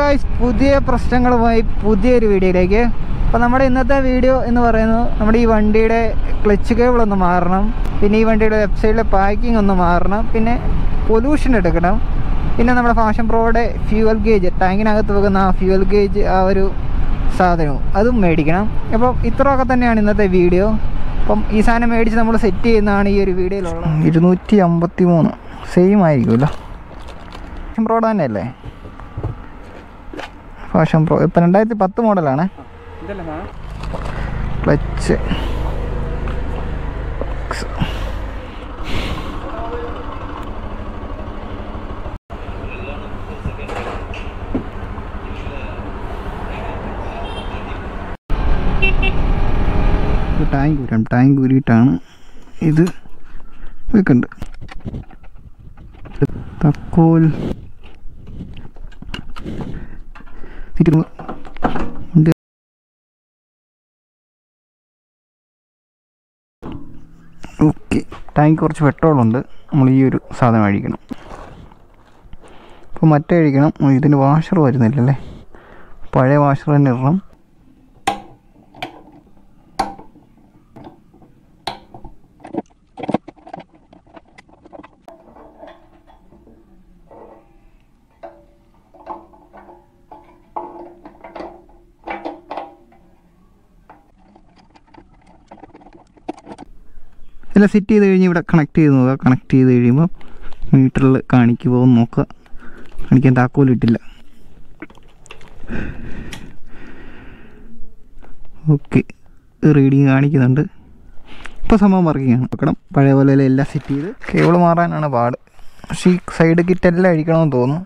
Guys, പുതിയ പ്രശ്നങ്ങളുമായി പുതിയൊരു വീഡിയോയിലേക്ക്. അപ്പോൾ നമ്മുടെ ഇന്നത്തെ വീഡിയോ എന്ന് പറയുന്നത് നമ്മുടെ ഈ വണ്ടിയുടെ ക്ലച്ച് കേബിൾ ഒന്ന് മാറണം, പിന്നെ ഈ വണ്ടിയുടെ വെബ്സൈറ്റിലെ പാക്കിംഗ് ഒന്ന് മാറണം, പിന്നെ പൊല്യൂഷൻ എടുക്കണം, പിന്നെ നമ്മുടെ ഫാഷൻ പ്രോയുടെ ഫ്യൂവൽ ഗേജ്, ടാങ്കിനകത്ത് വെക്കുന്ന ആ ഫ്യൂവൽ ഗേജ്, ആ ഒരു സാധനവും അതും മേടിക്കണം. അപ്പോൾ ഇത്രയൊക്കെ തന്നെയാണ് ഇന്നത്തെ വീഡിയോ. അപ്പം ഈ സാധനം മേടിച്ച് നമ്മൾ സെറ്റ് ചെയ്യുന്നതാണ് ഈ ഒരു വീഡിയോയിലുള്ളത്. 253 സെയിം ആയിരിക്കുമല്ലോ, ഫാഷൻ പ്രോയുടെ തന്നെയല്ലേ? ഫാഷൻ പ്രോ ഇപ്പം 2010 മോഡലാണ്. ക്ലച്ച് ടാങ്ക് ഊരിയിട്ടാണ് ഇത് വെക്കുന്നത്. തക്കോൽ ഓക്കെ, ടാങ്ക് കുറച്ച് പെട്രോളുണ്ട്, നമ്മൾ ഈ ഒരു സാധനം അഴിക്കണം. അപ്പോൾ മറ്റേ അഴിക്കണം. ഇതിന് വാഷർ വരുന്നില്ലല്ലേ, പഴയ വാഷർ തന്നെ ഇടണം. എല്ലാം സെറ്റ് ചെയ്ത് കഴിഞ്ഞ് ഇവിടെ കണക്ട് ചെയ്ത് നോക്കുക. കണക്ട് ചെയ്ത് കഴിയുമ്പോൾ മീറ്ററിൽ കാണിക്കുമോ എന്ന് നോക്കുക. കാണിക്കാൻ താക്കോലിട്ടില്ല. ഓക്കെ, റീഡിങ് കാണിക്കുന്നുണ്ട്. ഇപ്പോൾ സംഭവം വർക്കിങ്ങാണ്. നോക്കണം, പഴയ പോലെ എല്ലാം സെറ്റ് ചെയ്ത്. കേബിൾ മാറാനാണ് പാട്, പക്ഷേ ഈ സൈഡ് കിറ്റെല്ലാം അഴിക്കണമെന്ന് തോന്നുന്നു.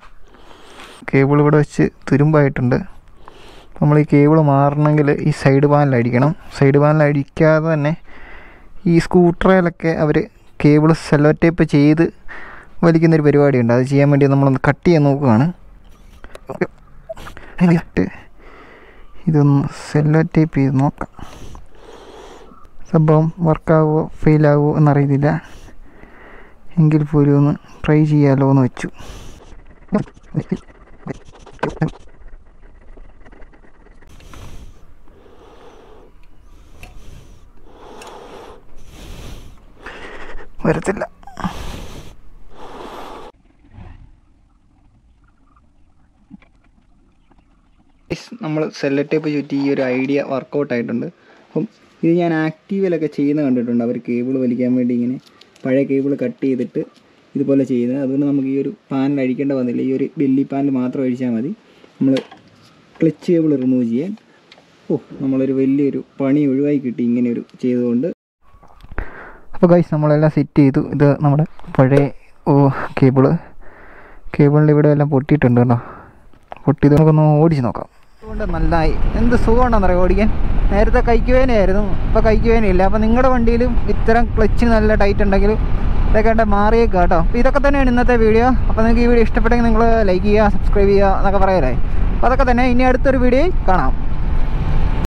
കേബിൾ ഇവിടെ വെച്ച് തുരുമ്പായിട്ടുണ്ട്. നമ്മൾ ഈ കേബിൾ മാറണമെങ്കിൽ ഈ സൈഡ് പാനൽ അടിക്കണം. സൈഡ് പാനൽ അടിക്കാതെ തന്നെ ഈ സ്കൂട്ടറിലൊക്കെ അവർ കേബിൾ സെല്ലോ ടേപ്പ് ചെയ്ത് വലിക്കുന്നൊരു പരിപാടിയുണ്ട്. അത് ചെയ്യാൻ വേണ്ടി നമ്മളൊന്ന് കട്ട് ചെയ്യാൻ നോക്കുകയാണ്. ഇതൊന്ന് സെല്ലോ ടേപ്പ് ചെയ്ത് നോക്കാം. സംഭവം വർക്കാവോ ഫെയിലാവോ എന്നറിയത്തില്ല, എങ്കിൽ പോലും ഒന്ന് ട്രൈ ചെയ്യാമല്ലോ എന്ന് വെച്ചു. വരത്തില്ല. നമ്മൾ സെല്ലോ ടേപ്പ് ചുറ്റി ഈ ഒരു ഐഡിയ വർക്കൗട്ട് ആയിട്ടുണ്ട്. അപ്പം ഇത് ഞാൻ ആക്റ്റീവിലൊക്കെ ചെയ്യുന്ന കണ്ടിട്ടുണ്ട്. അവർ കേബിൾ വലിക്കാൻ വേണ്ടി ഇങ്ങനെ പഴയ കേബിൾ കട്ട് ചെയ്തിട്ട് ഇതുപോലെ ചെയ്യുന്നത്. അതുകൊണ്ട് നമുക്ക് ഈ ഒരു പാനൽ അഴിക്കേണ്ട വന്നില്ല. ഈ ഒരു ബെല്ലി പാനൽ മാത്രം അഴിച്ചാൽ മതി നമ്മൾ ക്ലച്ച് കേബിൾ റിമൂവ് ചെയ്യാൻ. നമ്മളൊരു വലിയൊരു പണി ഒഴിവായി കിട്ടി ഇങ്ങനെ ഒരു ചെയ്തുകൊണ്ട്. അപ്പോൾ ഗൈസ്, നമ്മളെല്ലാം സെറ്റ് ചെയ്തു. ഇത് നമ്മുടെ പഴയ കേബിളിൻ്റെ ഇവിടെ എല്ലാം പൊട്ടിയിട്ടുണ്ട് കേട്ടോ. പൊട്ടിയത് നമുക്കൊന്ന് ഓടിച്ച് നോക്കാം. അതുകൊണ്ട് നല്ലതായി. എന്ത് സുഖമുണ്ടെന്നറിയാം ഓടിക്കാൻ. നേരത്തെ കൈക്കുവേനയായിരുന്നു, ഇപ്പോൾ കൈക്കുവേനയില്ല. അപ്പോൾ നിങ്ങളുടെ വണ്ടിയിലും ഇത്തരം ക്ലച്ചിന് നല്ല ടൈറ്റ് ഉണ്ടെങ്കിലും ഇതൊക്കെ മാറിയേക്കാം കേട്ടോ. അപ്പോൾ ഇതൊക്കെ തന്നെയാണ് ഇന്നത്തെ വീഡിയോ. അപ്പോൾ നിങ്ങൾക്ക് ഈ വീഡിയോ ഇഷ്ടപ്പെട്ടെങ്കിൽ നിങ്ങൾ ലൈക്ക് ചെയ്യുക, സബ്സ്ക്രൈബ് ചെയ്യുക എന്നൊക്കെ പറയലേ. അപ്പോൾ അതൊക്കെ തന്നെ. ഇനി അടുത്തൊരു വീഡിയോയിൽ കാണാം.